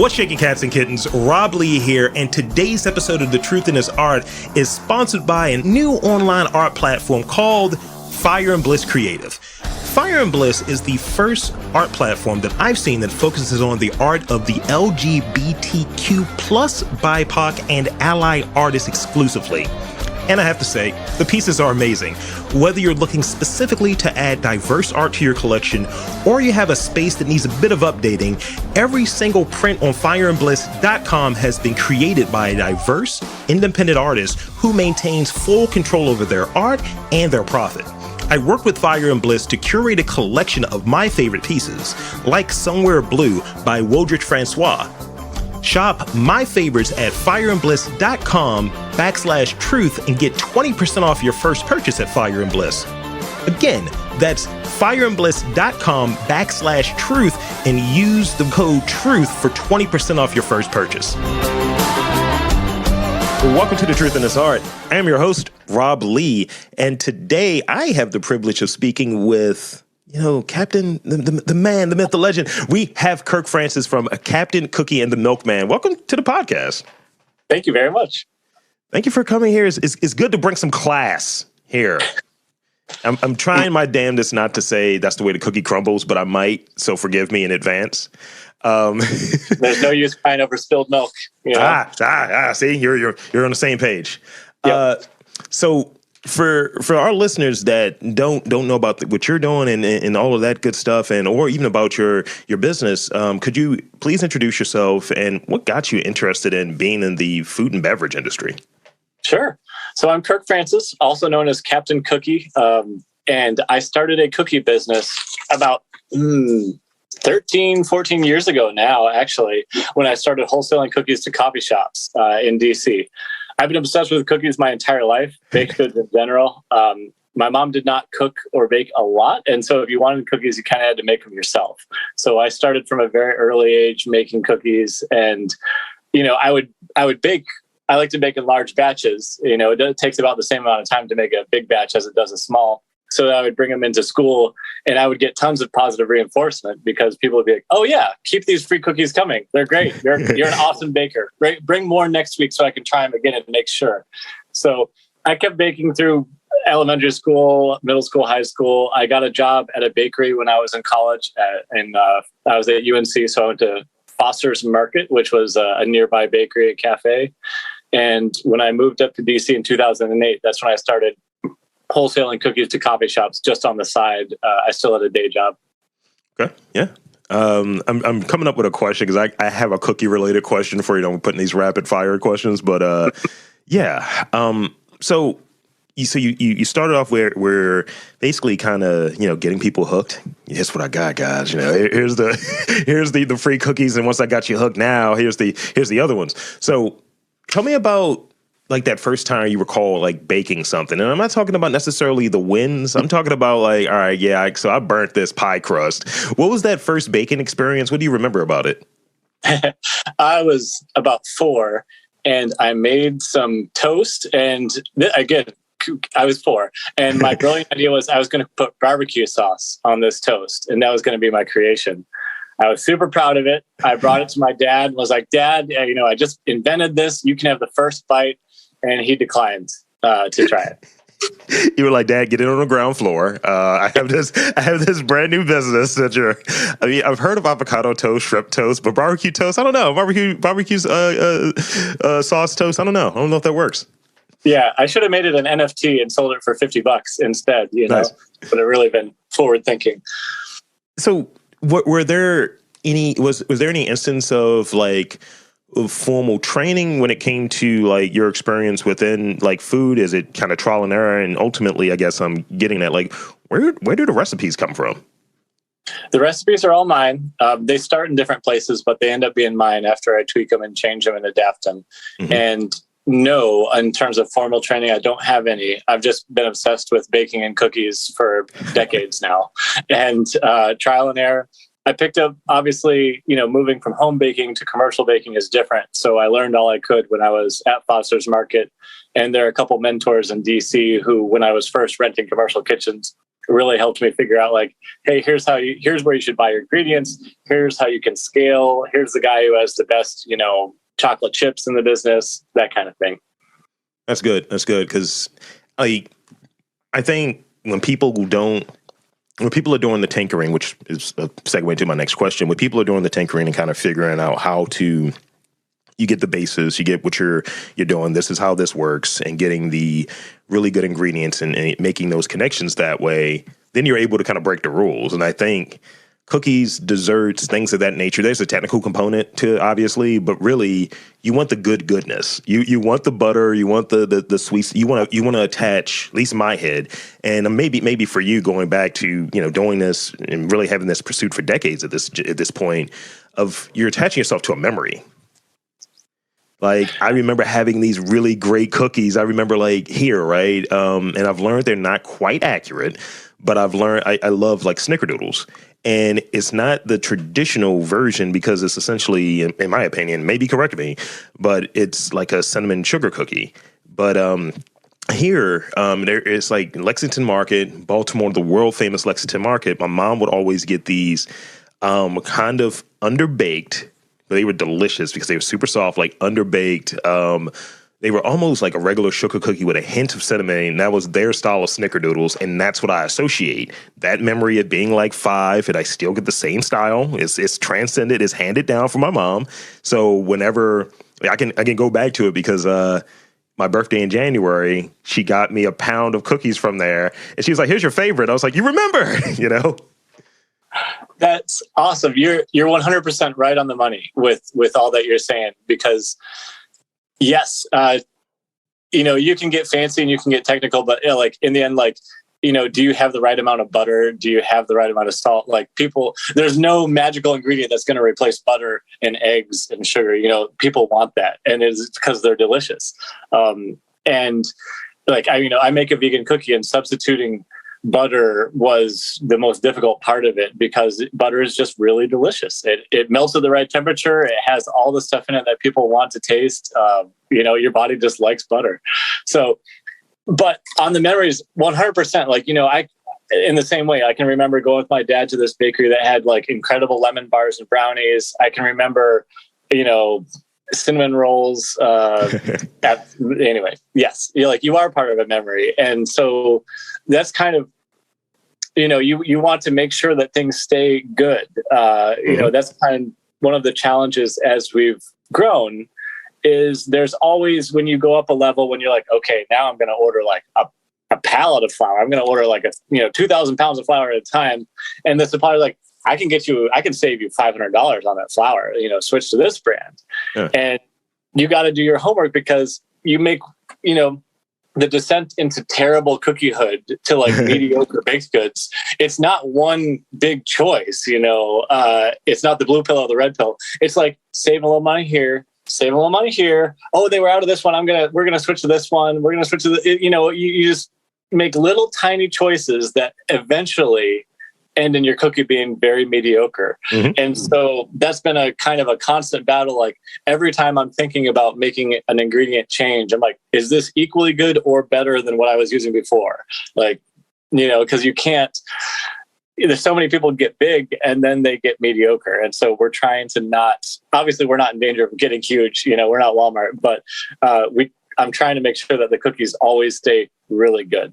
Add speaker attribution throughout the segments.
Speaker 1: What's shaking, cats and kittens? Rob Lee here, and today's episode of The Truth in This Art is sponsored by a new online art platform called Fire and Bliss Creative. Fire and Bliss is the first art platform that I've seen that focuses on the art of the LGBTQ plus BIPOC and ally artists exclusively. And I have to say, the pieces are amazing. Whether you're looking specifically to add diverse art to your collection, or you have a space that needs a bit of updating, every single print on fireandbliss.com has been created by a diverse, independent artist who maintains full control over their art and their profit. I worked with Fire and Bliss to curate a collection of my favorite pieces, like Somewhere Blue by Kirk Francis. Shop my favorites at fireandbliss.com/truth and get 20% off your first purchase at Fire and Bliss. Again, that's fireandbliss.com/truth and use the code TRUTH for 20% off your first purchase. Welcome to The Truth in This Art. I am your host, Rob Lee, and today I have the privilege of speaking with Captain, the man, the myth, the legend. We have Kirk Francis from Captain Cookie and the Milkman. Welcome to the podcast.
Speaker 2: Thank you very much.
Speaker 1: Thank you for coming here. It's good to bring some class here. I'm trying my damnedest not to say that's the way the cookie crumbles, but I might, so forgive me in advance.
Speaker 2: There's no use crying over spilled milk.
Speaker 1: See, you're on the same page.
Speaker 2: Yep.
Speaker 1: So for our listeners that don't know about what you're doing and all of that good stuff, or even about your business, could you please introduce yourself and what got you interested in being in the food and beverage industry?
Speaker 2: Sure. So I'm Kirk Francis, also known as Captain Cookie, and I started a cookie business about 13, 14 years ago now, actually, when I started wholesaling cookies to coffee shops in DC. I've been obsessed with cookies my entire life, baked goods in general. My mom did not cook or bake a lot. And so if you wanted cookies, you kind of had to make them yourself. So I started from a very early age making cookies. And, I would bake. I like to bake in large batches. It takes about the same amount of time to make a big batch as it does a small. So I would bring them into school and I would get tons of positive reinforcement because people would be like, oh yeah, keep these free cookies coming. They're great. You're an awesome baker. Bring more next week so I can try them again and make sure. So I kept baking through elementary school, middle school, high school. I got a job at a bakery when I was in college and I was at UNC. So I went to Foster's Market, which was a nearby bakery and cafe. And when I moved up to DC in 2008, that's when I started wholesaling cookies to coffee shops just on the side. I still had a day job. Okay.
Speaker 1: Yeah. I'm coming up with a question because I have a cookie related question for you. I'm putting these rapid fire questions, but yeah. So you started off where basically kind of, getting people hooked. Here's what I got, guys. Here's the free cookies. And once I got you hooked, now here's the other ones. So tell me about like that first time you recall like baking something. And I'm not talking about necessarily the wins. I'm talking about like, all right, yeah, so I burnt this pie crust. What was that first baking experience? What do you remember about it?
Speaker 2: I was about 4 and I made some toast. And again, I was 4. And my brilliant idea was I was going to put barbecue sauce on this toast. And that was going to be my creation. I was super proud of it. I brought it to my dad and was like, Dad, I just invented this. You can have the first bite. And he declined to try it.
Speaker 1: You were like, Dad, get it on the ground floor. I have this brand new business that I've heard of avocado toast, shrimp toast, but barbecue toast, I don't know. Barbecue's sauce toast, I don't know. I don't know if that works.
Speaker 2: Yeah, I should have made it an NFT and sold it for $50 instead. Nice. Would have really been forward thinking.
Speaker 1: So, was there any instance of like formal training when it came to like your experience within like food? Is it kind of trial and error? And ultimately, I guess I'm getting at like, where do the recipes come from?
Speaker 2: The recipes are all mine. They start in different places, but they end up being mine after I tweak them and change them and adapt them. Mm-hmm. And no, in terms of formal training, I don't have any. I've just been obsessed with baking and cookies for decades now. And trial and error. I picked up, obviously, moving from home baking to commercial baking is different. So I learned all I could when I was at Foster's Market. And there are a couple mentors in DC who, when I was first renting commercial kitchens, really helped me figure out like, hey, here's where you should buy your ingredients. Here's how you can scale. Here's the guy who has the best, chocolate chips in the business, that kind of thing.
Speaker 1: That's good. That's good. Cause I think when people are doing the tinkering, which is a segue to my next question, when people are doing the tinkering and kind of figuring out how to, you get the basis, you get what you're doing, this is how this works, and getting the really good ingredients and making those connections that way, then you're able to kind of break the rules. And I think cookies, desserts, things of that nature, there's a technical component to it, obviously, but really you want the goodness. You want the butter, you want the sweets, you want to attach, at least in my head, and maybe for you going back to, doing this and really having this pursuit for decades at this point, of you're attaching yourself to a memory. Like, I remember having these really great cookies. I remember here, right? And I've learned they're not quite accurate, but I've learned I love like snickerdoodles. And it's not the traditional version because it's essentially, in my opinion, maybe correct me, but it's like a cinnamon sugar cookie. But here, there is like Lexington Market, Baltimore, the world famous Lexington Market. My mom would always get these kind of underbaked, but they were delicious because they were super soft, like underbaked. They were almost like a regular sugar cookie with a hint of cinnamon, and that was their style of snickerdoodles, and that's what I associate. That memory of being like 5, and I still get the same style. It's transcended, it's handed down from my mom. So whenever I can go back to it because my birthday in January, she got me a pound of cookies from there, and she was like, "Here's your favorite." I was like, "You remember?"
Speaker 2: That's awesome. You're 100% right on the money with all that you're saying, because yes, you can get fancy and you can get technical, but like in the end, like, do you have the right amount of butter? Do you have the right amount of salt? Like there's no magical ingredient that's going to replace butter and eggs and sugar. People want that, and it's because they're delicious. And like, I make a vegan cookie, and substituting butter was the most difficult part of it because butter is just really delicious. It melts at the right temperature. It has all the stuff in it that people want to taste. Your body just likes butter. So, but on the memories, 100%, like, in the same way, I can remember going with my dad to this bakery that had like incredible lemon bars and brownies. I can remember, cinnamon rolls. Anyway, yes, you are part of a memory. And so that's kind of, you want to make sure that things stay good. That's kind of one of the challenges as we've grown is there's always, when you go up a level, when you're like, okay, now I'm going to order like a pallet of flour. I'm going to order like 2,000 pounds of flour at a time. And the supplier's like, I can save you $500 on that flour, switch to this brand. Yeah. And you got to do your homework because you make, the descent into terrible cookiehood to like mediocre baked goods. It's not one big choice, it's not the blue pill or the red pill. It's like save a little money here, save a little money here. Oh, they were out of this one. We're going to switch to this one. We're going to switch to you just make little tiny choices that eventually end in your cookie being very mediocre. Mm-hmm. And so that's been a kind of a constant battle. Like every time I'm thinking about making an ingredient change, I'm like, is this equally good or better than what I was using before? Like, because you can't, there's so many people get big and then they get mediocre. And so we're trying to obviously we're not in danger of getting huge, we're not Walmart, but I'm trying to make sure that the cookies always stay really good.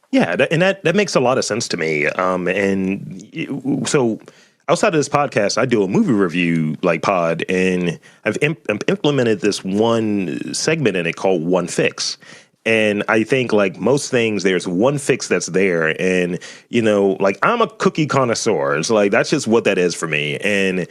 Speaker 1: Yeah, that makes a lot of sense to me. And so outside of this podcast, I do a movie review pod, and I've implemented this one segment in it called One Fix. And I think like most things, there's one fix that's there. And, I'm a cookie connoisseur. It's like, that's just what that is for me. And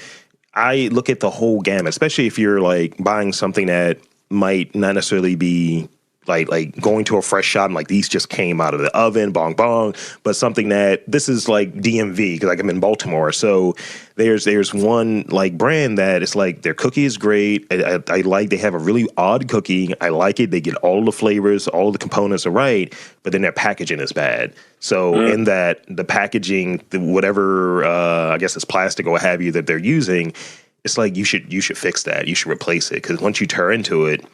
Speaker 1: I look at the whole gamut, especially if you're like buying something that might not necessarily be like going to a fresh shop and like these just came out of the oven, bong bong, but something that this is like DMV because like I'm in Baltimore. So there's one like brand that it's like their cookie is great. I like they have a really odd cookie. I like it. They get all the flavors, all the components are right, but then their packaging is bad. So in that the packaging, whatever I guess it's plastic or what have you that they're using, it's like you should fix that. You should replace it because once you tear into it,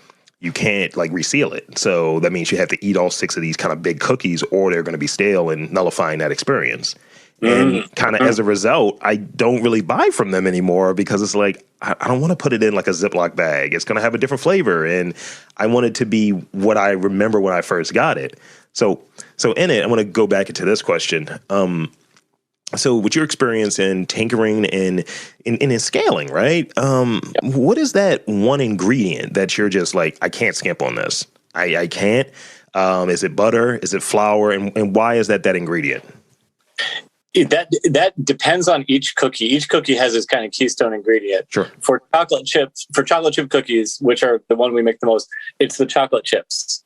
Speaker 1: you can't like reseal it. So that means you have to eat all 6 of these kind of big cookies or they're going to be stale and nullifying that experience. And kind of as a result, I don't really buy from them anymore because it's like, I don't want to put it in like a Ziploc bag. It's going to have a different flavor. And I want it to be what I remember when I first got it. So in it, I want to go back into this question. So with your experience in tinkering and in scaling, right? What is that one ingredient that you're just like, I can't skimp on this? I can't. Is it butter? Is it flour? And why is that ingredient?
Speaker 2: That depends on each cookie. Each cookie has its kind of keystone ingredient.
Speaker 1: Sure.
Speaker 2: For chocolate chip cookies, which are the one we make the most, it's the chocolate chips.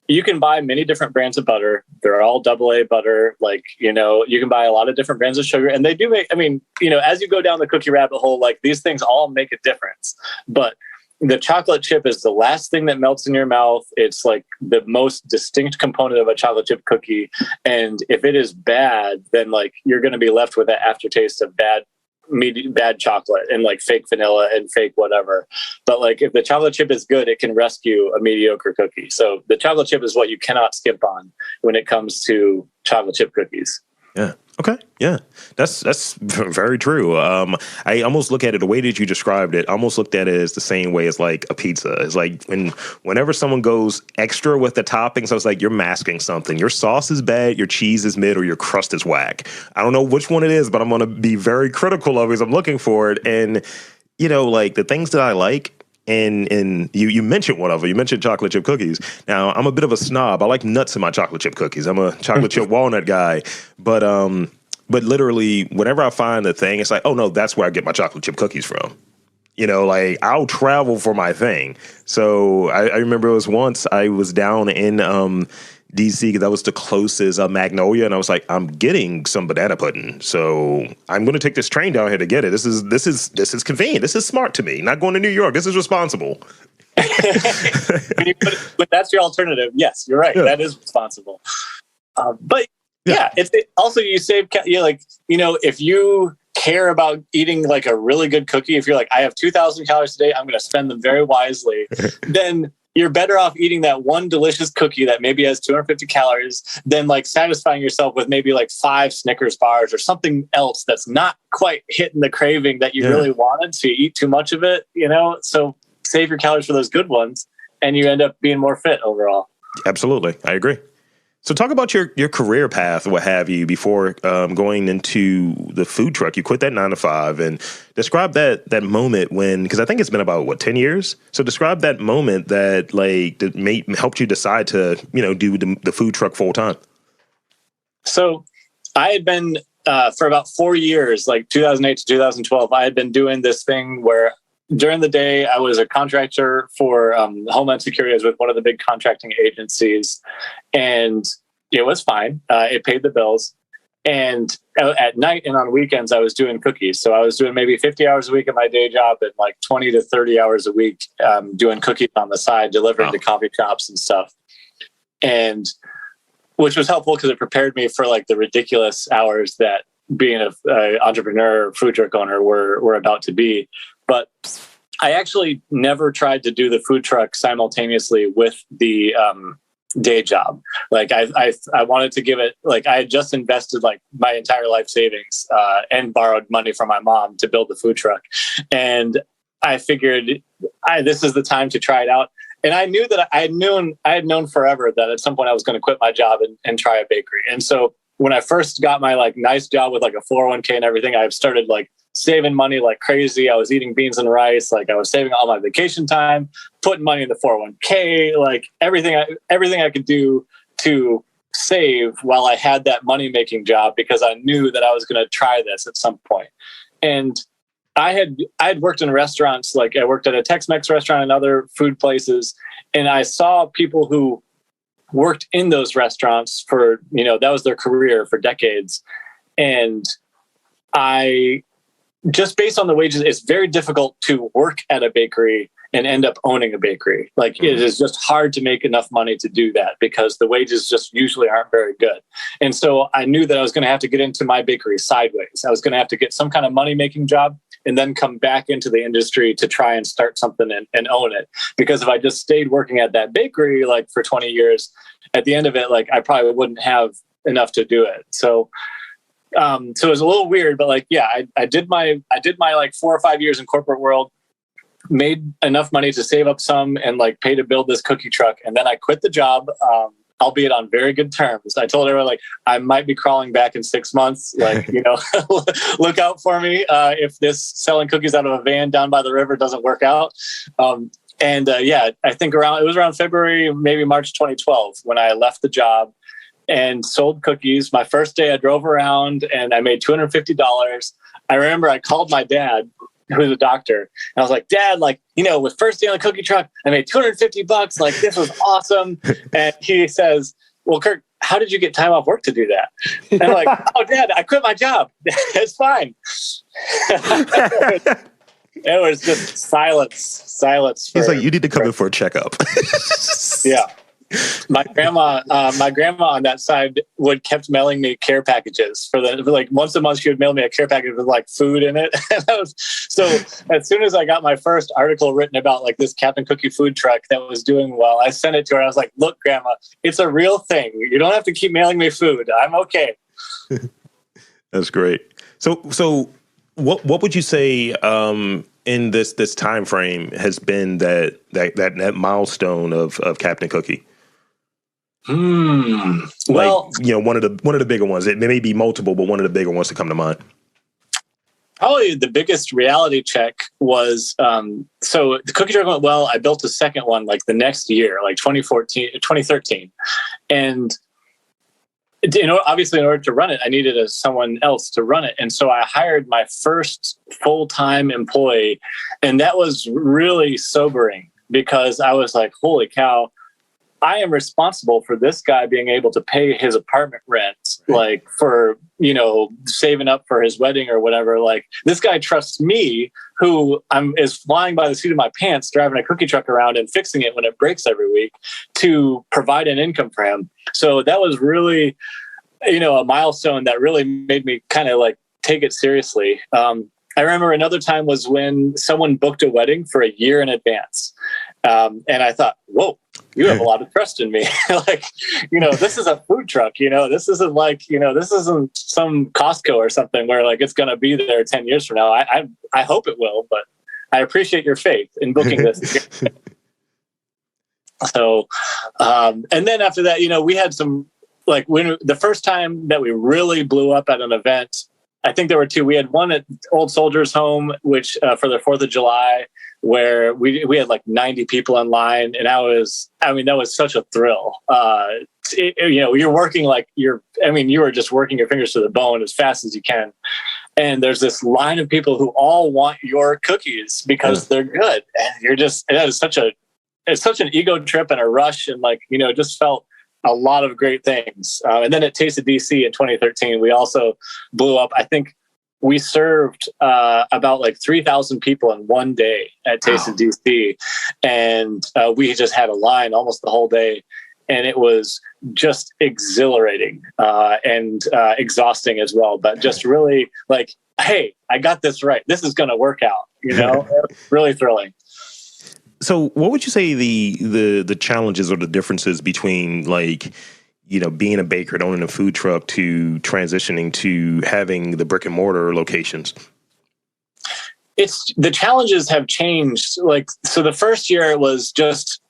Speaker 2: You can buy many different brands of butter. They're all AA butter. Like, you can buy a lot of different brands of sugar, and they do make, as you go down the cookie rabbit hole, like these things all make a difference. But the chocolate chip is the last thing that melts in your mouth. It's like the most distinct component of a chocolate chip cookie. And if it is bad, then like you're going to be left with that aftertaste of bad chocolate and like fake vanilla and fake whatever. But like if the chocolate chip is good, it can rescue a mediocre cookie. So the chocolate chip is what you cannot skip on when it comes to chocolate chip cookies.
Speaker 1: Yeah. Okay. Yeah. That's very true. I almost look at it the way that you described it. I almost looked at it as the same way as like a pizza. It's like whenever someone goes extra with the toppings, I was like, you're masking something. Your sauce is bad, your cheese is mid, or your crust is whack. I don't know which one it is, but I'm going to be very critical of it as I'm looking for it. And like the things that I like. And you mentioned one of them. You mentioned chocolate chip cookies. Now, I'm a bit of a snob. I like nuts in my chocolate chip cookies. I'm a chocolate chip walnut guy. But literally, whenever I find a thing, it's like, oh, no, that's where I get my chocolate chip cookies from. Like I'll travel for my thing. So I remember it was once I was down in DC because that was the closest Magnolia, and I was like, I'm getting some banana pudding, so I'm going to take this train down here to get it. This is convenient. This is smart to me. Not going to New York. This is responsible.
Speaker 2: But that's your alternative. Yes, you're right. Yeah. That is responsible. But it's also you save. If you care about eating like a really good cookie, if you're like, I have 2,000 calories today, I'm going to spend them very wisely. Then you're better off eating that one delicious cookie that maybe has 250 calories than like satisfying yourself with maybe like 5 Snickers bars or something else that's not quite hitting the craving that you really wanted. So you eat too much of it, so save your calories for those good ones and you end up being more fit overall.
Speaker 1: Absolutely. I agree. So talk about your career path, what have you, before going into the food truck. You quit that 9 to 5 and describe that moment when, because I think it's been about 10 years. So describe that moment that helped you decide to, do the food truck full time.
Speaker 2: So I had been for about 4 years, like 2008 to 2012, I had been doing this thing where during the day, I was a contractor for Homeland Security. I was with one of the big contracting agencies, and it was fine. It paid the bills. And at night and on weekends, I was doing cookies. So I was doing maybe 50 hours a week at my day job and like 20 to 30 hours a week doing cookies on the side, delivering to coffee shops and stuff. And which was helpful because it prepared me for like the ridiculous hours that being an entrepreneur, food truck owner were about to be. But I actually never tried to do the food truck simultaneously with the day job. Like I wanted to give it, like I had just invested like my entire life savings and borrowed money from my mom to build the food truck. And I figured this is the time to try it out. And I knew that I had known forever that at some point I was going to quit my job and try a bakery. And so when I first got my like nice job with like a 401k and everything, I started like saving money like crazy. I was eating beans and rice. Like I was saving all my vacation time, putting money in the 401k, like everything I could do to save while I had that money making job, because I knew that I was going to try this at some point. And I had worked in restaurants, like I worked at a Tex-Mex restaurant and other food places. And I saw people who worked in those restaurants for, that was their career for decades. And I just based on the wages, it's very difficult to work at a bakery and end up owning a bakery. Like it is just hard to make enough money to do that because the wages just usually aren't very good. And so I knew that I was going to have to get into my bakery sideways. I was going to have to get some kind of money making job and then come back into the industry to try and start something and own it. Because if I just stayed working at that bakery like for 20 years, at the end of it, like I probably wouldn't have enough to do it. So it was a little weird, but like, yeah, I did my like 4 or 5 years in corporate world, made enough money to save up some and like pay to build this cookie truck. And then I quit the job, albeit on very good terms. I told everyone like, I might be crawling back in 6 months. Like, look out for me if this selling cookies out of a van down by the river doesn't work out. I think it was around February, maybe March 2012 when I left the job and sold cookies. My first day I drove around and I made $250. I remember I called my dad, who's a doctor, and I was like, Dad, like, with first day on the cookie truck, I made $250. Like, this was awesome. And he says, well, Kirk, how did you get time off work to do that? And I'm like, oh, Dad, I quit my job. It's fine. It was just silence.
Speaker 1: He's like, you need to come in for a checkup.
Speaker 2: Yeah. My grandma on that side kept mailing me care packages for like once a month. She would mail me a care package with like food in it. So as soon as I got my first article written about like this Captain Cookie food truck that was doing well, I sent it to her. I was like, look, Grandma, it's a real thing. You don't have to keep mailing me food. I'm okay.
Speaker 1: That's great. So what would you say in this time frame has been that milestone of Captain Cookie?
Speaker 2: Well,
Speaker 1: one of the bigger ones. It may be multiple, but one of the bigger ones to come to mind.
Speaker 2: Probably the biggest reality check was so the cookie truck went well. I built a second one like the next year, like 2013, and obviously in order to run it, I needed someone else to run it, and so I hired my first full-time employee, and that was really sobering because I was like, holy cow. I am responsible for this guy being able to pay his apartment rent, like for, saving up for his wedding or whatever. Like this guy trusts me who is flying by the seat of my pants, driving a cookie truck around and fixing it when it breaks every week to provide an income for him. So that was really, a milestone that really made me kind of like take it seriously. I remember another time was when someone booked a wedding for a year in advance. And I thought, whoa, you have a lot of trust in me. Like, this is a food truck, this isn't like, this isn't some Costco or something where like it's going to be there 10 years from now. I hope it will, but I appreciate your faith in booking this. So, and then after that, we had some, like when the first time that we really blew up at an event, I think there were two. We had one at Old Soldiers Home, which for the 4th of July, where we had like 90 people in line. And that was such a thrill. You're working you were just working your fingers to the bone as fast as you can. And there's this line of people who all want your cookies because they're good. And it's such an ego trip and a rush. And just felt a lot of great things. And then at Taste of DC in 2013, we also blew up. I think we served about like 3,000 people in one day at Taste of DC. And we just had a line almost the whole day. And it was just exhilarating and exhausting as well. But just really like, hey, I got this right. This is going to work out, really thrilling.
Speaker 1: So what would you say the challenges or the differences between being a baker and owning a food truck to transitioning to having the brick and mortar locations?
Speaker 2: The challenges have changed. So the first year it was just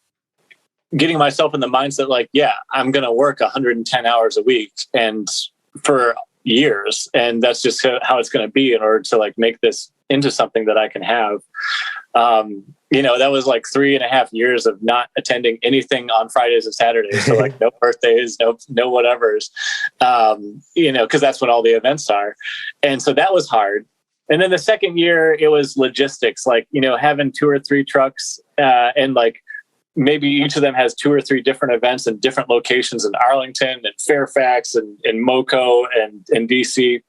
Speaker 2: getting myself in the mindset, I'm going to work 110 hours a week and for years. And that's just how it's going to be in order to make this into something that I can have. That was 3.5 years of not attending anything on Fridays and Saturdays. So no birthdays, no whatevers, cause that's when all the events are. And so that was hard. And then the second year it was logistics, having 2 or 3 trucks, and maybe each of them has 2 or 3 different events in different locations in Arlington and Fairfax and Moco and DC.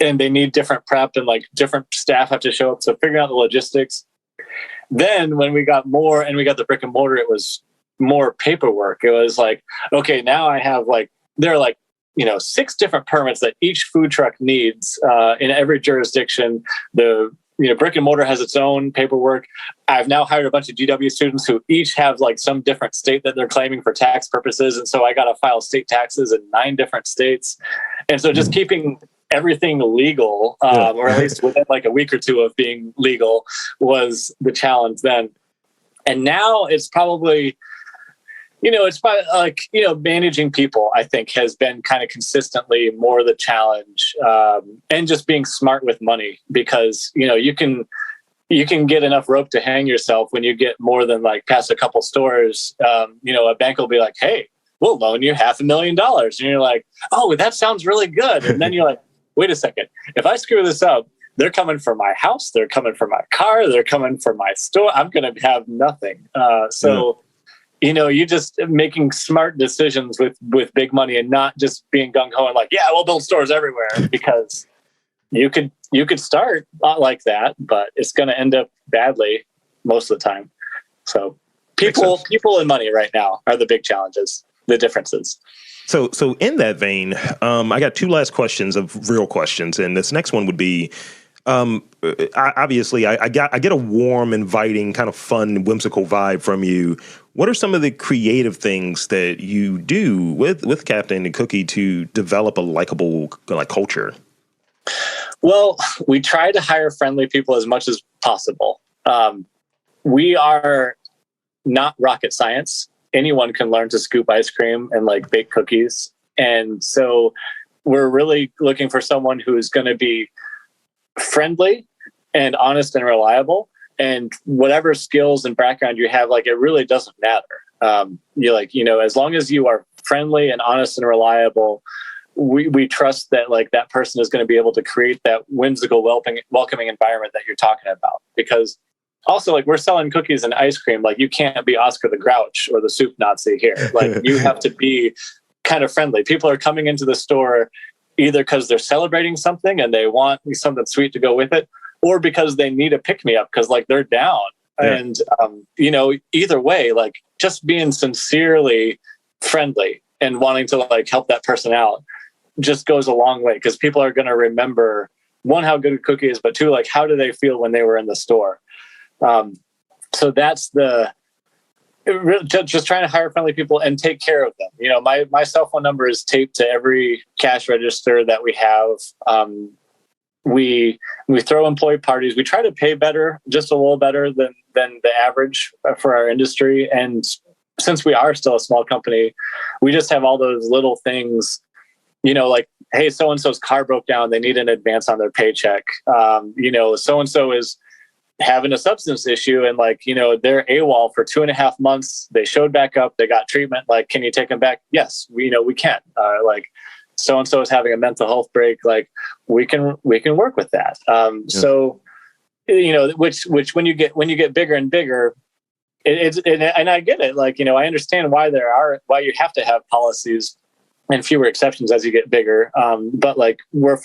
Speaker 2: And they need different prep and different staff have to show up. So figuring out the logistics. Then when we got more and we got the brick and mortar, it was more paperwork. It was like, okay, now I have like, there are like, 6 different permits that each food truck needs in every jurisdiction. The brick and mortar has its own paperwork. I've now hired a bunch of GW students who each have like some different state that they're claiming for tax purposes. And so I got to file state taxes in 9 different states. And so just keeping everything legal, or at least within like a week or 2 of being legal, was the challenge then. And now it's probably, managing people, I think, has been kind of consistently more the challenge, and just being smart with money, because, you can get enough rope to hang yourself when you get more than like past a couple stores. A bank will be like, hey, we'll loan you $500,000. And you're like, oh, that sounds really good. And then you're like, wait a second, if I screw this up, they're coming for my house, they're coming for my car, they're coming for my store. I'm going to have nothing. You just making smart decisions with big money, and not just being gung-ho and like, yeah, we'll build stores everywhere, because you could start not like that, but it's going to end up badly most of the time. So people and money right now are the big challenges, the differences.
Speaker 1: So in that vein, I got 2 last questions of real questions, and this next one would be, obviously, I get a warm, inviting, kind of fun, whimsical vibe from you. What are some of the creative things that you do with Captain and Cookie to develop a likable culture?
Speaker 2: Well, we try to hire friendly people as much as possible. We are not rocket science. Anyone can learn to scoop ice cream and like bake cookies. And so we're really looking for someone who is going to be friendly and honest and reliable. And whatever skills and background you have, like, it really doesn't matter. As long as you are friendly and honest and reliable, we trust that like that person is going to be able to create that whimsical, welcoming environment that you're talking about. Because also, like, we're selling cookies and ice cream. Like, you can't be Oscar the Grouch or the soup Nazi here. Like, you have to be kind of friendly. People are coming into the store either because they're celebrating something and they want something sweet to go with it, or because they need a pick-me-up because like they're down. Yeah. And, either way, like, just being sincerely friendly and wanting to like help that person out just goes a long way, because people are going to remember, 1, how good a cookie is, but 2, like, how do they feel when they were in the store? So that's just trying to hire friendly people and take care of them. My cell phone number is taped to every cash register that we have. We throw employee parties. We try to pay better, just a little better than the average for our industry. And since we are still a small company, we just have all those little things, like, hey, so-and-so's car broke down, they need an advance on their paycheck. So-and-so is having a substance issue and like, they're AWOL for 2.5 months. They showed back up, they got treatment. Like, can you take them back? Yes, we can. Like, so-and-so is having a mental health break. Like, we can work with that. So, which when you get bigger and bigger, and I get it. Like, I understand why you have to have policies and fewer exceptions as you get bigger. But like, we're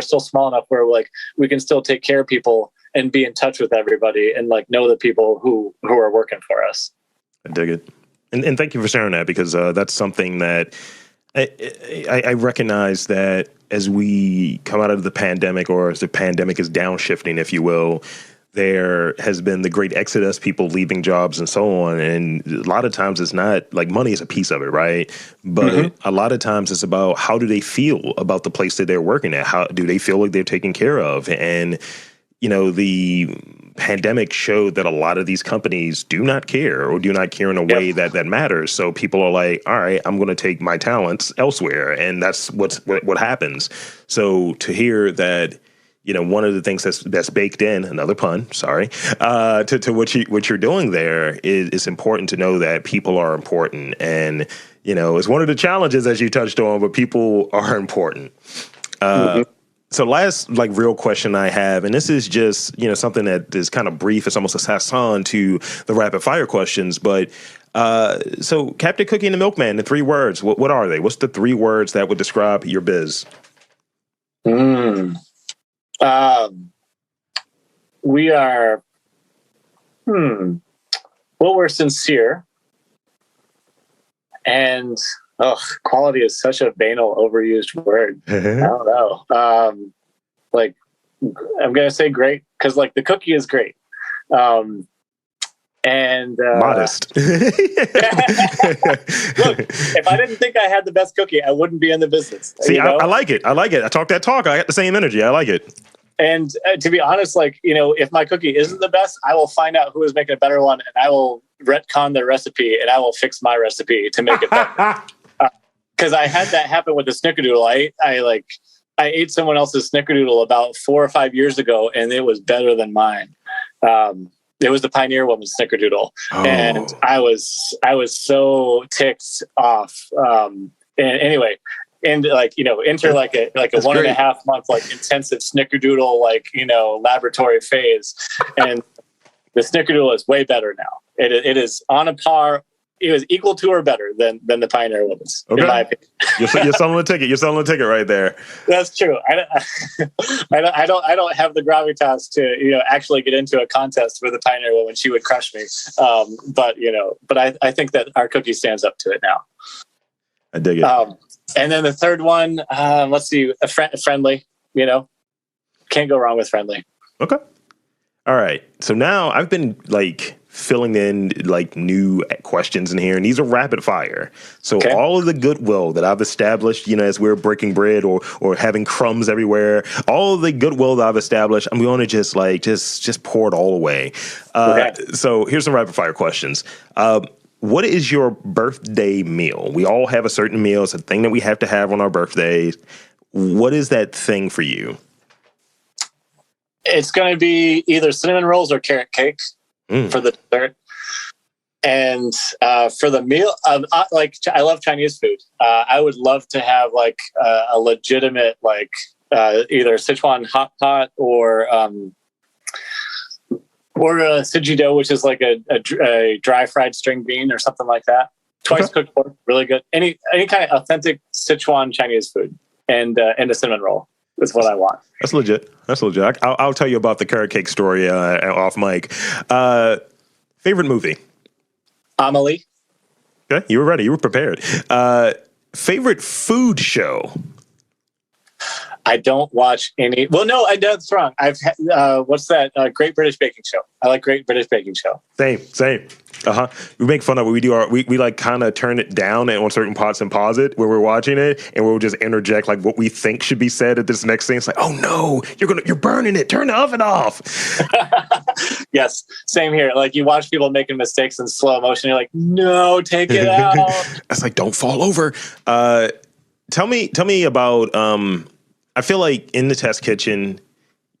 Speaker 2: still small enough where like we can still take care of people and be in touch with everybody and like know the people who are working for us.
Speaker 1: I dig it. And thank you for sharing that, because that's something that I recognize that as we come out of the pandemic, or as the pandemic is downshifting, if you will, there has been the great exodus, people leaving jobs and so on. And a lot of times it's not like money is a piece of it, right? But a lot of times it's about how do they feel about the place that they're working at? How do they feel like they're taken care of? And, the pandemic showed that a lot of these companies do not care, or do not care in a way that matters. So people are like, all right, I'm going to take my talents elsewhere. And that's what happens. So to hear that, one of the things that's baked in, another pun, sorry, to what you're doing there is important to know that people are important. And, it's one of the challenges, as you touched on, but people are important. So last real question I have, and this is just, something that is kind of brief. It's almost a sasson to the rapid fire questions. But so Captain Cookie and the Milkman, the 3 words, what are they? What's the 3 words that would describe your biz?
Speaker 2: We are Well, we're sincere, and quality is such a banal, overused word. I don't know. Like, I'm gonna say great because like the cookie is great. And
Speaker 1: modest.
Speaker 2: Look, if I didn't think I had the best cookie, I wouldn't be in the business.
Speaker 1: See, I like it. I like it. I talk that talk. I got the same energy. I like it.
Speaker 2: And to be honest, like, if my cookie isn't the best, I will find out who is making a better one, and I will retcon their recipe, and I will fix my recipe to make it better. Because I had that happen with the snickerdoodle. I ate someone else's snickerdoodle about 4 or 5 years ago, and it was better than mine. It was the Pioneer Woman snickerdoodle, and I was so ticked off. And anyway, and enter like a
Speaker 1: That's
Speaker 2: 1.5 month intensive snickerdoodle laboratory phase, and the snickerdoodle is way better now. It is on a par. It was equal to or better than the Pioneer Woman's, in my opinion.
Speaker 1: You're selling the ticket. You're selling the ticket right there.
Speaker 2: That's true. I don't have the gravitas to actually get into a contest with a Pioneer Woman. She would crush me. But I think that our cookie stands up to it now.
Speaker 1: I dig it.
Speaker 2: And then the third one, let's see, friendly. Can't go wrong with friendly.
Speaker 1: Okay. All right. So now I've been filling in new questions in here, and these are rapid fire. So all of the goodwill that I've established, as we're breaking bread or having crumbs everywhere, all of the goodwill that I've established, I'm going to just pour it all away. So here's some rapid fire questions. What is your birthday meal? We all have a certain meal. It's a thing that we have to have on our birthdays. What is that thing for you?
Speaker 2: It's going to be either cinnamon rolls or carrot cake. For the dessert. And for the meal, I love Chinese food. I would love to have a legitimate either Sichuan hot pot or sijido, which is like a dry fried string bean or something like that. Twice cooked pork, really good. Any kind of authentic Sichuan Chinese food, and a cinnamon roll. That's what I want.
Speaker 1: That's legit. I'll tell you about the carrot cake story off mic. Favorite movie?
Speaker 2: Amelie.
Speaker 1: Okay, you were ready. You were prepared. Favorite food show?
Speaker 2: I don't watch any. Well, no, that's wrong. I've had, what's that? Great British Baking Show. I like Great British Baking Show.
Speaker 1: Same. We make fun of it. We do we kind of turn it down on certain parts and pause it when we're watching it, and we'll just interject what we think should be said at this next thing. It's oh no, you're burning it. Turn the oven off.
Speaker 2: Yes, same here. You watch people making mistakes in slow motion. You're no, take it out.
Speaker 1: It's don't fall over. Tell me about. I feel like in the test kitchen,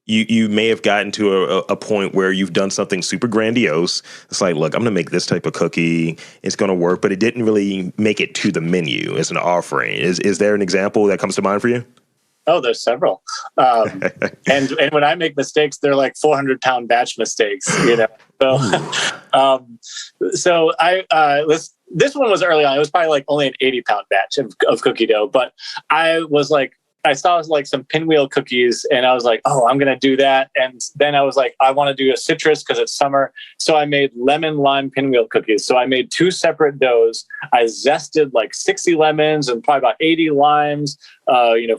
Speaker 1: you may have gotten to a point where you've done something super grandiose. It's look, I'm going to make this type of cookie. It's going to work, but it didn't really make it to the menu as an offering. Is there an example that comes to mind for you?
Speaker 2: Oh, there's several. And when I make mistakes, they're 400-pound batch mistakes, So this one was early on. It was probably only an 80-pound batch of cookie dough, but I was I saw some pinwheel cookies, and I was oh, I'm going to do that. And then I was I want to do a citrus because it's summer. So I made lemon lime pinwheel cookies. So I made 2 separate doughs. I zested 60 lemons and probably about 80 limes,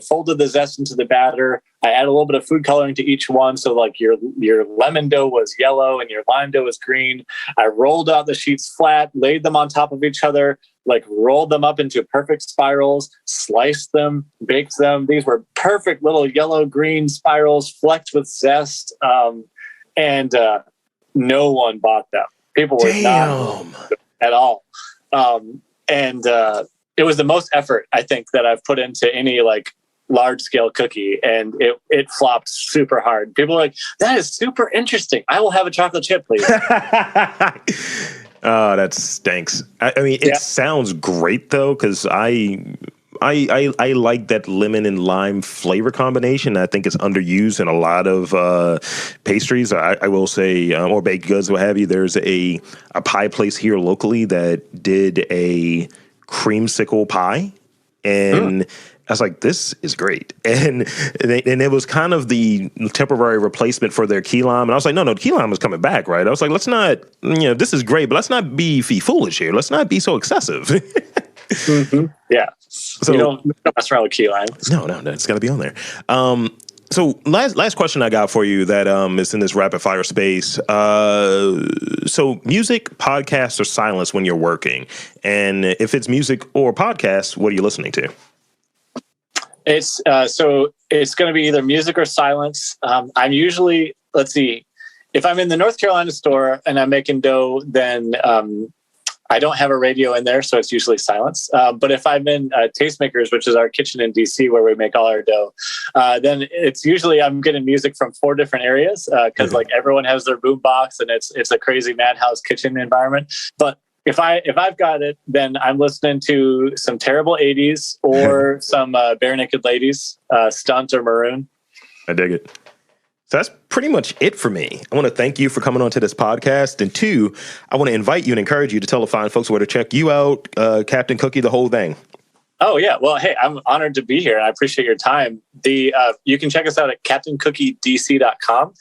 Speaker 2: folded the zest into the batter. I add a little bit of food coloring to each one. So your lemon dough was yellow and your lime dough was green. I rolled out the sheets flat, laid them on top of each other, rolled them up into perfect spirals, sliced them, baked them. These were perfect little yellow-green spirals flecked with zest. And no one bought them. People were not at all. And it was the most effort, I think, that I've put into any large-scale cookie, and it flopped super hard. People were that is super interesting. I will have a chocolate chip, please.
Speaker 1: Oh, that stinks. I mean, it sounds great though, because I like that lemon and lime flavor combination. I think it's underused in a lot of pastries. I will say, or baked goods, what have you. There's a pie place here locally that did a creamsicle pie, and I was like, this is great. And it was kind of the temporary replacement for their key lime. And I was like, no, key lime is coming back, right? I was like, let's not, this is great, but let's not be foolish here. Let's not be so excessive.
Speaker 2: Mm-hmm. Yeah. So you don't mess around with key lime.
Speaker 1: No, it's got to be on there. So last question I got for you that is in this rapid fire space. So music, podcast, or silence when you're working? And if it's music or podcast, what are you listening to?
Speaker 2: It's so it's going to be either music or silence. I'm usually, let's see, if I'm in the North Carolina store and I'm making dough, then I don't have a radio in there, so it's usually silence. But if I'm in Tastemakers, which is our kitchen in DC where we make all our dough, then it's usually I'm getting music from 4 different areas because like everyone has their boom box and it's a crazy madhouse kitchen environment. But if I've got it, then I'm listening to some terrible 80s or some Bare Naked Ladies, Stunt or Maroon.
Speaker 1: I dig it. So that's pretty much it for me. I want to thank you for coming on to this podcast. And 2, I want to invite you and encourage you to tell the fine folks where to check you out, Captain Cookie, the whole thing.
Speaker 2: Oh, yeah. Well, hey, I'm honored to be here. And I appreciate your time. You can check us out at CaptainCookieDC.com.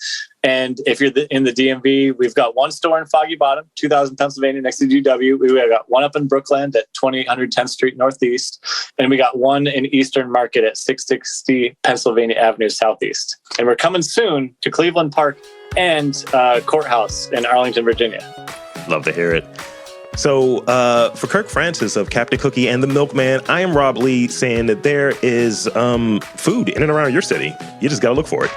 Speaker 2: And if you're in the DMV, we've got one store in Foggy Bottom, 2000 Pennsylvania, next to GW. We've got one up in Brookland at 2800 10th Street Northeast. And we got one in Eastern Market at 660 Pennsylvania Avenue Southeast. And we're coming soon to Cleveland Park and Courthouse in Arlington, Virginia.
Speaker 1: Love to hear it. So for Kirk Francis of Captain Cookie and the Milkman, I am Rob Lee saying that there is food in and around your city. You just got to look for it.